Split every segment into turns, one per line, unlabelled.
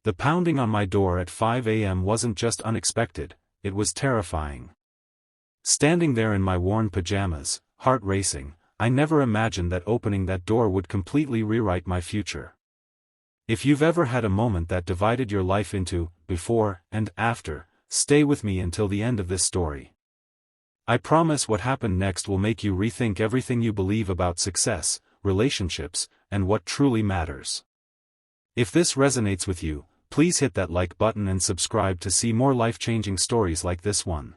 The pounding on my door at 5 a.m. wasn't just unexpected, it was terrifying. Standing there in my worn pajamas, heart racing, I never imagined that opening that door would completely rewrite my future. If you've ever had a moment that divided your life into before and after, stay with me until the end of this story. I promise what happened next will make you rethink everything you believe about success, relationships, and what truly matters. If this resonates with you, please hit that like button and subscribe to see more life-changing stories like this one.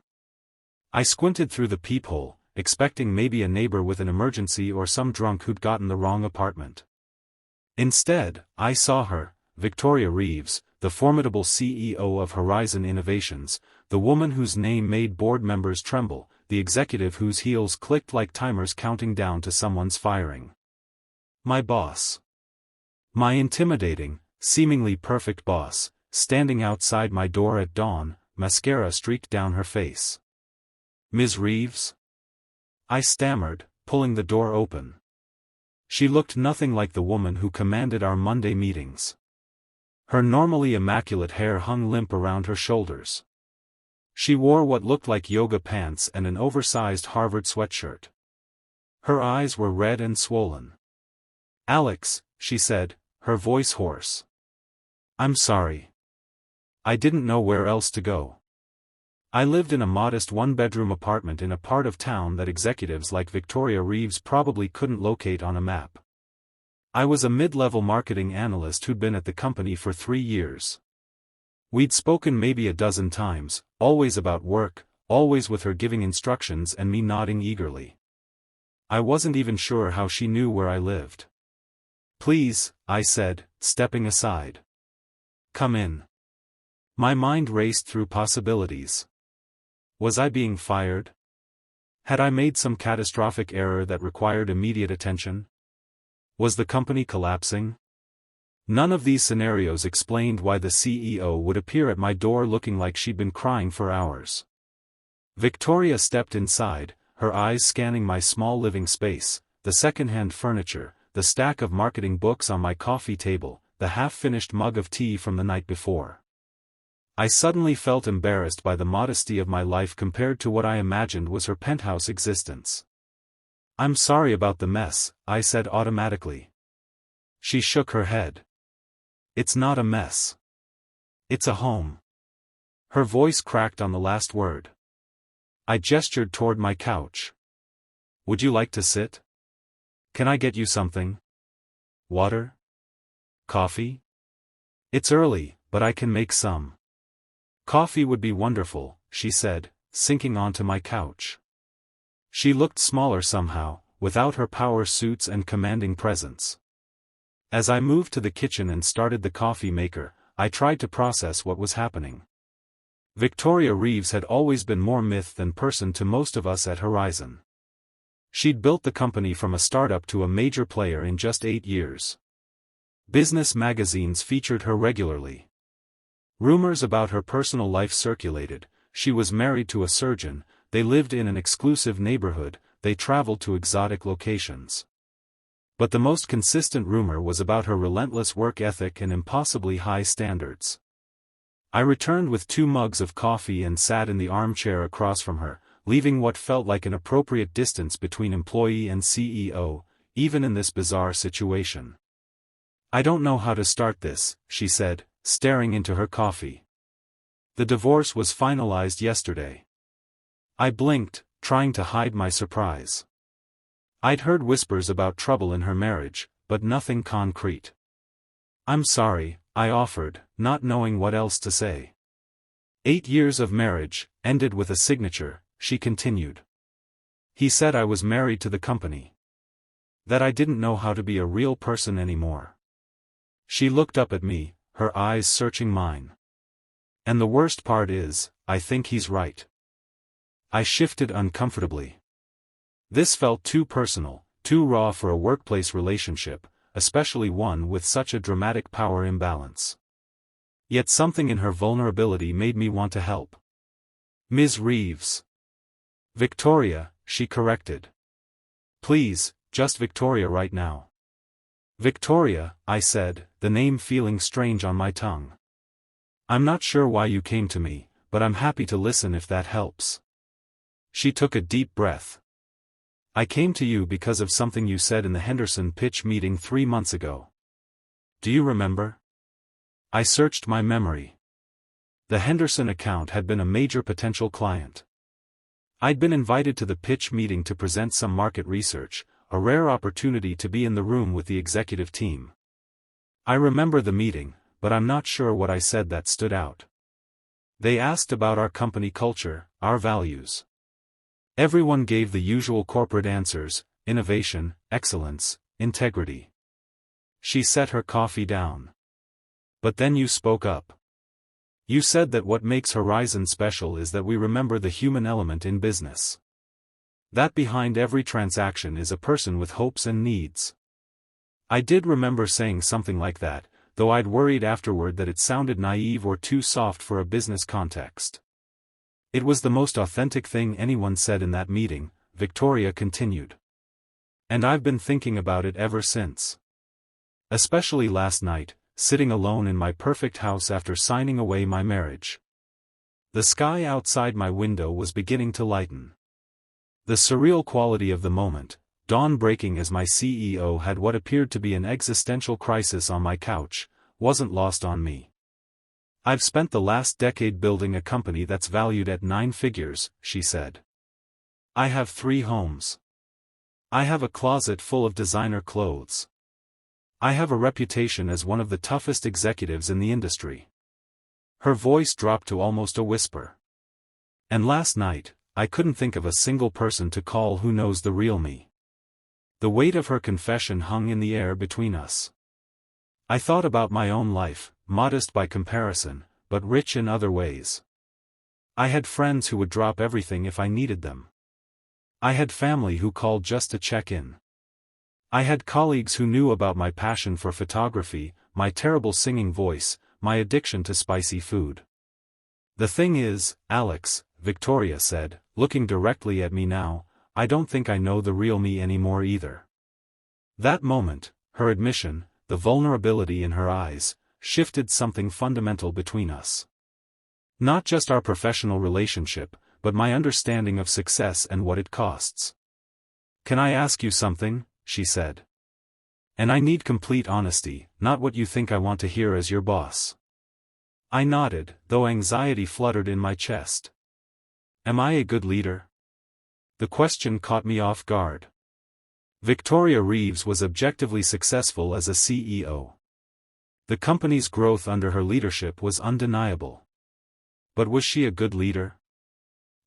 I squinted through the peephole, expecting maybe a neighbor with an emergency or some drunk who'd gotten the wrong apartment. Instead, I saw her, Victoria Reeves, the formidable CEO of Horizon Innovations, the woman whose name made board members tremble, the executive whose heels clicked like timers counting down to someone's firing. My boss. My intimidating, seemingly perfect boss, standing outside my door at dawn, mascara streaked down her face. "Ms. Reeves?" I stammered, pulling the door open. She looked nothing like the woman who commanded our Monday meetings. Her normally immaculate hair hung limp around her shoulders. She wore what looked like yoga pants and an oversized Harvard sweatshirt. Her eyes were red and swollen. "Alex," she said, her voice hoarse. "I'm sorry. I didn't know where else to go. I lived in a modest one-bedroom apartment in a part of town that executives like Victoria Reeves probably couldn't locate on a map. I was a mid-level marketing analyst who'd been at the company for 3 years. We'd spoken maybe a dozen times, always about work, always with her giving instructions and me nodding eagerly. I wasn't even sure how she knew where I lived. "Please," I said, stepping aside. "Come in." My mind raced through possibilities. Was I being fired? Had I made some catastrophic error that required immediate attention? Was the company collapsing? None of these scenarios explained why the CEO would appear at my door looking like she'd been crying for hours. Victoria stepped inside, her eyes scanning my small living space, the second-hand furniture, the stack of marketing books on my coffee table, the half-finished mug of tea from the night before. I suddenly felt embarrassed by the modesty of my life compared to what I imagined was her penthouse existence. "I'm sorry about the mess," I said automatically. She shook her head. "It's not a mess. It's a home." Her voice cracked on the last word. I gestured toward my couch. "Would you like to sit? Can I get you something? Water? Coffee? It's early, but I can make some." "Coffee would be wonderful," she said, sinking onto my couch. She looked smaller somehow, without her power suits and commanding presence. As I moved to the kitchen and started the coffee maker, I tried to process what was happening. Victoria Reeves had always been more myth than person to most of us at Horizon. She'd built the company from a startup to a major player in just 8 years. Business magazines featured her regularly. Rumors about her personal life circulated. She was married to a surgeon, they lived in an exclusive neighborhood, they traveled to exotic locations. But the most consistent rumor was about her relentless work ethic and impossibly high standards. I returned with 2 mugs of coffee and sat in the armchair across from her, leaving what felt like an appropriate distance between employee and CEO, even in this bizarre situation. "I don't know how to start this," she said, staring into her coffee. "The divorce was finalized yesterday." I blinked, trying to hide my surprise. I'd heard whispers about trouble in her marriage, but nothing concrete. "I'm sorry," I offered, not knowing what else to say. 8 years of marriage, ended with a signature, she continued. "He said I was married to the company. That I didn't know how to be a real person anymore." She looked up at me, her eyes searching mine. "And the worst part is, I think he's right." I shifted uncomfortably. This felt too personal, too raw for a workplace relationship, especially one with such a dramatic power imbalance. Yet something in her vulnerability made me want to help. "Ms. Reeves." "Victoria," she corrected. "Please, just Victoria right now." "Victoria," I said, the name feeling strange on my tongue. I'm not sure why you came to me, but I'm happy to listen if that helps. She took a deep breath. I came to you because of something you said in the Henderson pitch meeting 3 months ago. Do you remember? I searched my memory. The Henderson account had been a major potential client. I'd been invited to the pitch meeting to present some market research, a rare opportunity to be in the room with the executive team. I remember the meeting, but I'm not sure what I said that stood out. They asked about our company culture, our values. Everyone gave the usual corporate answers: innovation, excellence, integrity. She set her coffee down. But then you spoke up. You said that what makes Horizon special is that we remember the human element in business. That behind every transaction is a person with hopes and needs. I did remember saying something like that, though I'd worried afterward that it sounded naive or too soft for a business context. It was the most authentic thing anyone said in that meeting, Victoria continued. And I've been thinking about it ever since. Especially last night, sitting alone in my perfect house after signing away my marriage. The sky outside my window was beginning to lighten. The surreal quality of the moment, dawn breaking as my CEO had what appeared to be an existential crisis on my couch, wasn't lost on me. I've spent the last decade building a company that's valued at 9 figures, she said. I have 3 homes. I have a closet full of designer clothes. I have a reputation as one of the toughest executives in the industry. Her voice dropped to almost a whisper. And last night, I couldn't think of a single person to call who knows the real me. The weight of her confession hung in the air between us. I thought about my own life, modest by comparison, but rich in other ways. I had friends who would drop everything if I needed them. I had family who called just to check in. I had colleagues who knew about my passion for photography, my terrible singing voice, my addiction to spicy food. The thing is, Alex, Victoria said, looking directly at me now, I don't think I know the real me anymore either. That moment, her admission, the vulnerability in her eyes, shifted something fundamental between us. Not just our professional relationship, but my understanding of success and what it costs. Can I ask you something? She said. And I need complete honesty, not what you think I want to hear as your boss. I nodded, though anxiety fluttered in my chest. Am I a good leader? The question caught me off guard. Victoria Reeves was objectively successful as a CEO. The company's growth under her leadership was undeniable. But was she a good leader?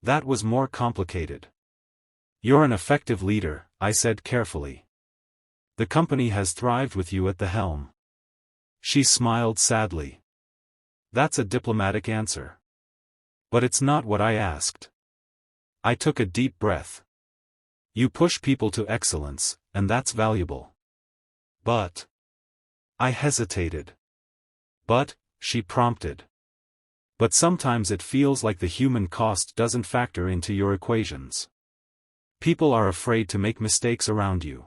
That was more complicated. You're an effective leader, I said carefully. The company has thrived with you at the helm. She smiled sadly. That's a diplomatic answer. But it's not what I asked. I took a deep breath. You push people to excellence, and that's valuable. But... I hesitated. But, she prompted. But sometimes it feels like the human cost doesn't factor into your equations. People are afraid to make mistakes around you.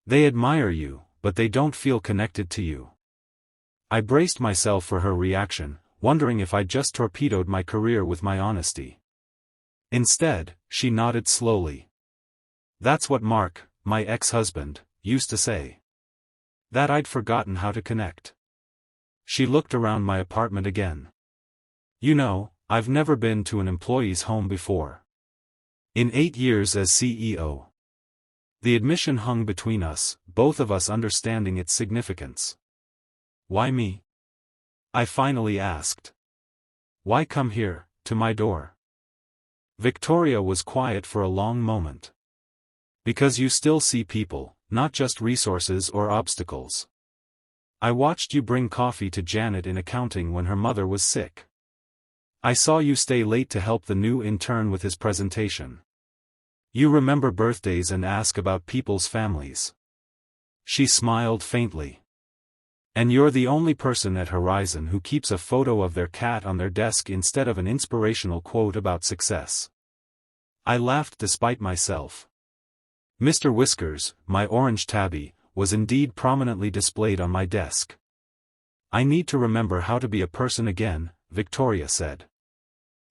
They admire you, but they don't feel connected to you. I braced myself for her reaction, wondering if I'd just torpedoed my career with my honesty. Instead, she nodded slowly. That's what Mark, my ex-husband, used to say. That I'd forgotten how to connect. She looked around my apartment again. You know, I've never been to an employee's home before. In 8 years as CEO. The admission hung between us, both of us understanding its significance. Why me? I finally asked. Why come here, to my door? Victoria was quiet for a long moment. Because you still see people, not just resources or obstacles. I watched you bring coffee to Janet in accounting when her mother was sick. I saw you stay late to help the new intern with his presentation. You remember birthdays and ask about people's families. She smiled faintly. And you're the only person at Horizon who keeps a photo of their cat on their desk instead of an inspirational quote about success. I laughed despite myself. Mr. Whiskers, my orange tabby, was indeed prominently displayed on my desk. I need to remember how to be a person again, Victoria said.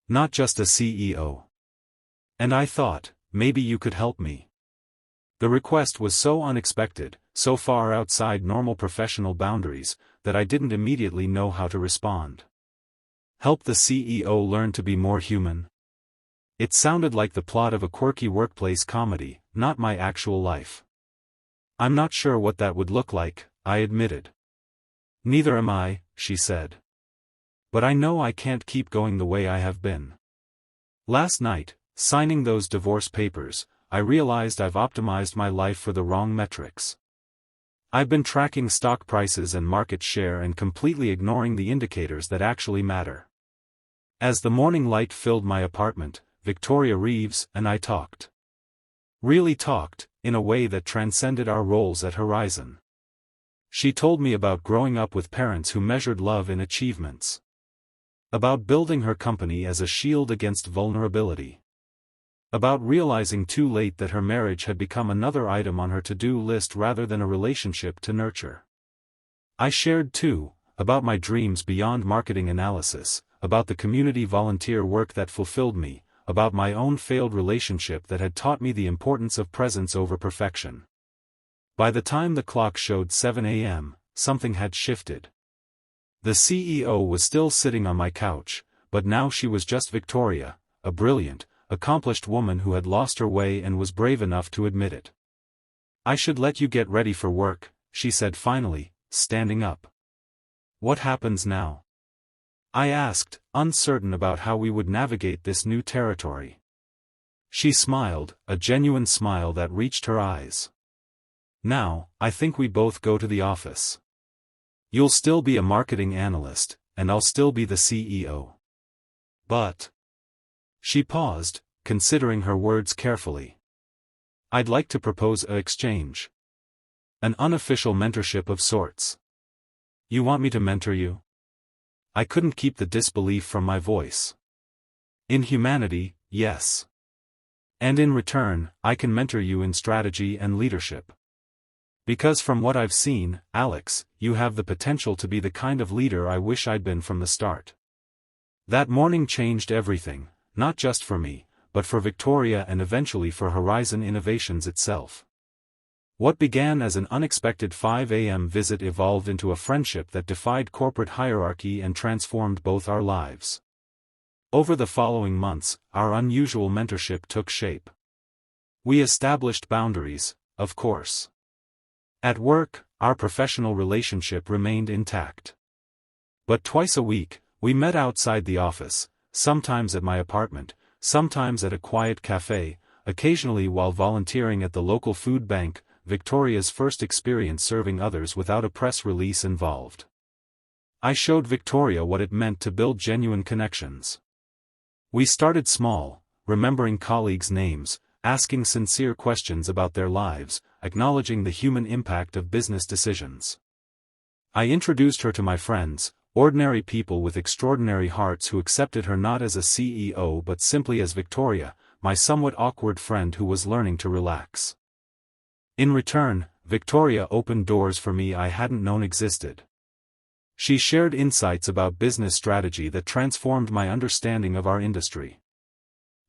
Not just a CEO. And I thought, maybe you could help me. The request was so unexpected, so far outside normal professional boundaries, that I didn't immediately know how to respond. Help the CEO learn to be more human? It sounded like the plot of a quirky workplace comedy, not my actual life. I'm not sure what that would look like, I admitted. Neither am I, she said. But I know I can't keep going the way I have been. Last night, signing those divorce papers, I realized I've optimized my life for the wrong metrics. I've been tracking stock prices and market share and completely ignoring the indicators that actually matter. As the morning light filled my apartment, Victoria Reeves and I talked. Really talked, in a way that transcended our roles at Horizon. She told me about growing up with parents who measured love in achievements. About building her company as a shield against vulnerability. About realizing too late that her marriage had become another item on her to-do list rather than a relationship to nurture. I shared too, about my dreams beyond marketing analysis, about the community volunteer work that fulfilled me, about my own failed relationship that had taught me the importance of presence over perfection. By the time the clock showed 7 a.m., something had shifted. The CEO was still sitting on my couch, but now she was just Victoria, a brilliant, accomplished woman who had lost her way and was brave enough to admit it. I should let you get ready for work, she said finally, standing up. What happens now? I asked, uncertain about how we would navigate this new territory. She smiled, a genuine smile that reached her eyes. Now, I think we both go to the office. You'll still be a marketing analyst, and I'll still be the CEO. But... She paused, considering her words carefully. I'd like to propose an exchange. An unofficial mentorship of sorts. You want me to mentor you? I couldn't keep the disbelief from my voice. In humanity, yes. And in return, I can mentor you in strategy and leadership. Because from what I've seen, Alex, you have the potential to be the kind of leader I wish I'd been from the start. That morning changed everything, not just for me, but for Victoria and eventually for Horizon Innovations itself. What began as an unexpected 5 a.m. visit evolved into a friendship that defied corporate hierarchy and transformed both our lives. Over the following months, our unusual mentorship took shape. We established boundaries, of course. At work, our professional relationship remained intact. But twice a week, we met outside the office, sometimes at my apartment, sometimes at a quiet cafe, occasionally while volunteering at the local food bank, Victoria's first experience serving others without a press release involved. I showed Victoria what it meant to build genuine connections. We started small, remembering colleagues' names, asking sincere questions about their lives, acknowledging the human impact of business decisions. I introduced her to my friends, ordinary people with extraordinary hearts who accepted her not as a CEO but simply as Victoria, my somewhat awkward friend who was learning to relax. In return, Victoria opened doors for me I hadn't known existed. She shared insights about business strategy that transformed my understanding of our industry.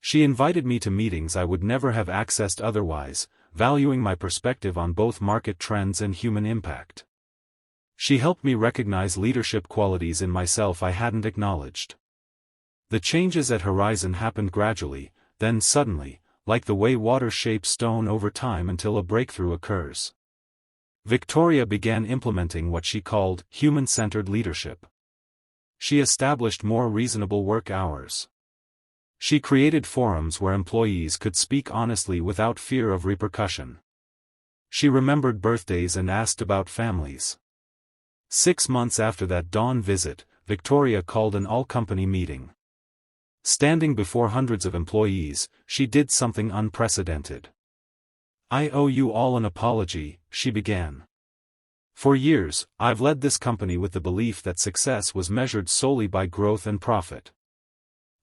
She invited me to meetings I would never have accessed otherwise, valuing my perspective on both market trends and human impact. She helped me recognize leadership qualities in myself I hadn't acknowledged. The changes at Horizon happened gradually, then suddenly, like the way water shapes stone over time until a breakthrough occurs. Victoria began implementing what she called human-centered leadership. She established more reasonable work hours. She created forums where employees could speak honestly without fear of repercussion. She remembered birthdays and asked about families. 6 months after that dawn visit, Victoria called an all-company meeting. Standing before hundreds of employees, she did something unprecedented. I owe you all an apology, she began. For years, I've led this company with the belief that success was measured solely by growth and profit.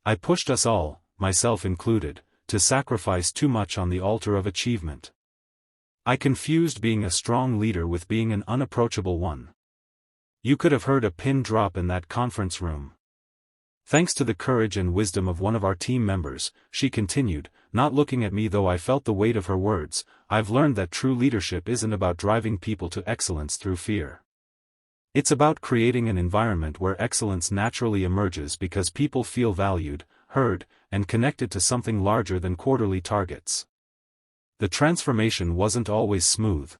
I pushed us all, myself included, to sacrifice too much on the altar of achievement. I confused being a strong leader with being an unapproachable one. You could have heard a pin drop in that conference room. Thanks to the courage and wisdom of one of our team members, she continued, not looking at me though I felt the weight of her words, I've learned that true leadership isn't about driving people to excellence through fear. It's about creating an environment where excellence naturally emerges because people feel valued, heard, and connected to something larger than quarterly targets. The transformation wasn't always smooth.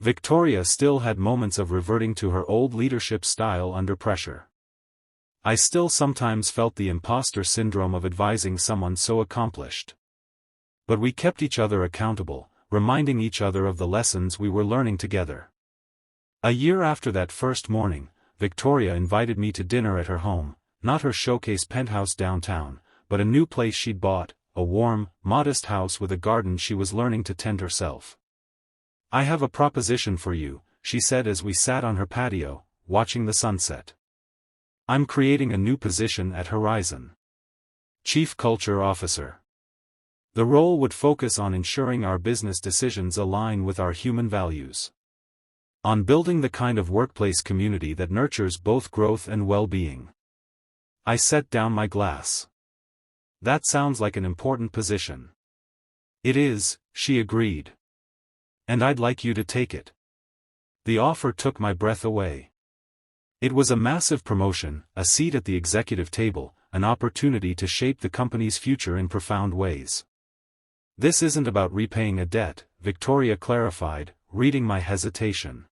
Victoria still had moments of reverting to her old leadership style under pressure. I still sometimes felt the imposter syndrome of advising someone so accomplished. But we kept each other accountable, reminding each other of the lessons we were learning together. A year after that first morning, Victoria invited me to dinner at her home, not her showcase penthouse downtown, but a new place she'd bought, a warm, modest house with a garden she was learning to tend herself. I have a proposition for you, she said as we sat on her patio, watching the sunset. I'm creating a new position at Horizon. Chief Culture Officer. The role would focus on ensuring our business decisions align with our human values. On building the kind of workplace community that nurtures both growth and well-being. I set down my glass. That sounds like an important position. It is, she agreed. And I'd like you to take it. The offer took my breath away. It was a massive promotion, a seat at the executive table, an opportunity to shape the company's future in profound ways. This isn't about repaying a debt, Victoria clarified, reading my hesitation.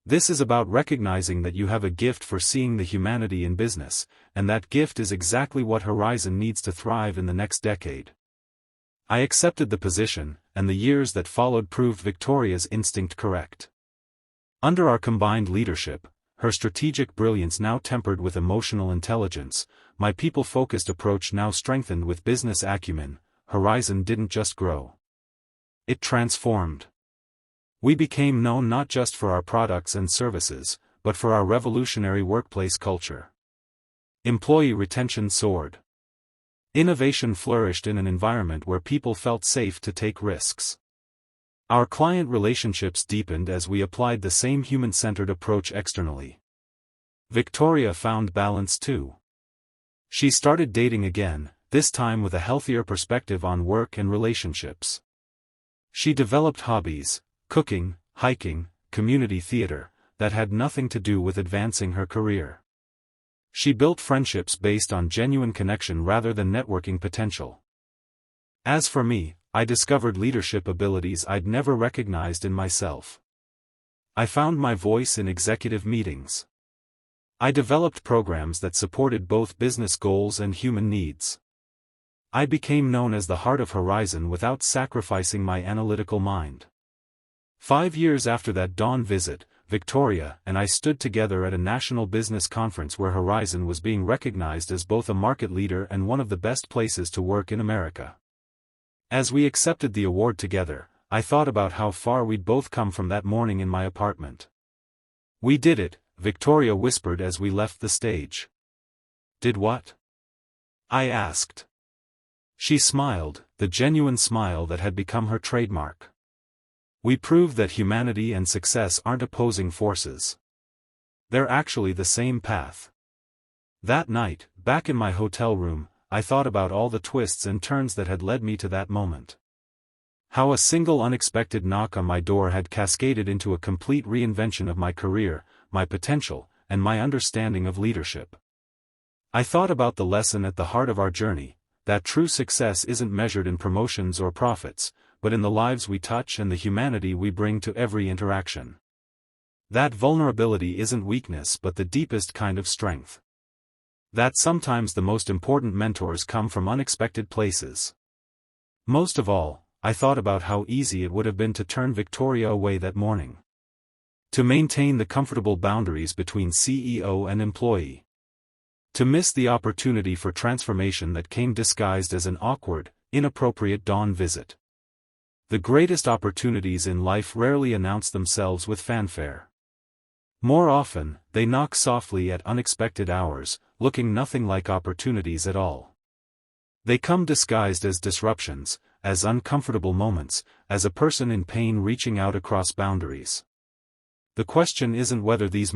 This is about recognizing that you have a gift for seeing the humanity in business, and that gift is exactly what Horizon needs to thrive in the next decade. I accepted the position, and the years that followed proved Victoria's instinct correct. Under our combined leadership, her strategic brilliance now tempered with emotional intelligence, my people-focused approach now strengthened with business acumen, Horizon didn't just grow. It transformed. We became known not just for our products and services, but for our revolutionary workplace culture. Employee retention soared. Innovation flourished in an environment where people felt safe to take risks. Our client relationships deepened as we applied the same human-centered approach externally. Victoria found balance too. She started dating again, this time with a healthier perspective on work and relationships. She developed hobbies, cooking, hiking, community theater, that had nothing to do with advancing her career. She built friendships based on genuine connection rather than networking potential. As for me, I discovered leadership abilities I'd never recognized in myself. I found my voice in executive meetings. I developed programs that supported both business goals and human needs. I became known as the heart of Horizon without sacrificing my analytical mind. 5 years after that dawn visit, Victoria and I stood together at a national business conference where Horizon was being recognized as both a market leader and one of the best places to work in America. As we accepted the award together, I thought about how far we'd both come from that morning in my apartment. We did it, Victoria whispered as we left the stage. Did what? I asked. She smiled, the genuine smile that had become her trademark. We proved that humanity and success aren't opposing forces. They're actually the same path. That night, back in my hotel room, I thought about all the twists and turns that had led me to that moment. How a single unexpected knock on my door had cascaded into a complete reinvention of my career, my potential, and my understanding of leadership. I thought about the lesson at the heart of our journey, that true success isn't measured in promotions or profits, but in the lives we touch and the humanity we bring to every interaction. That vulnerability isn't weakness but the deepest kind of strength. That sometimes the most important mentors come from unexpected places. Most of all, I thought about how easy it would have been to turn Victoria away that morning. To maintain the comfortable boundaries between CEO and employee. To miss the opportunity for transformation that came disguised as an awkward, inappropriate dawn visit. The greatest opportunities in life rarely announce themselves with fanfare. More often, they knock softly at unexpected hours, looking nothing like opportunities at all. They come disguised as disruptions, as uncomfortable moments, as a person in pain reaching out across boundaries. The question isn't whether these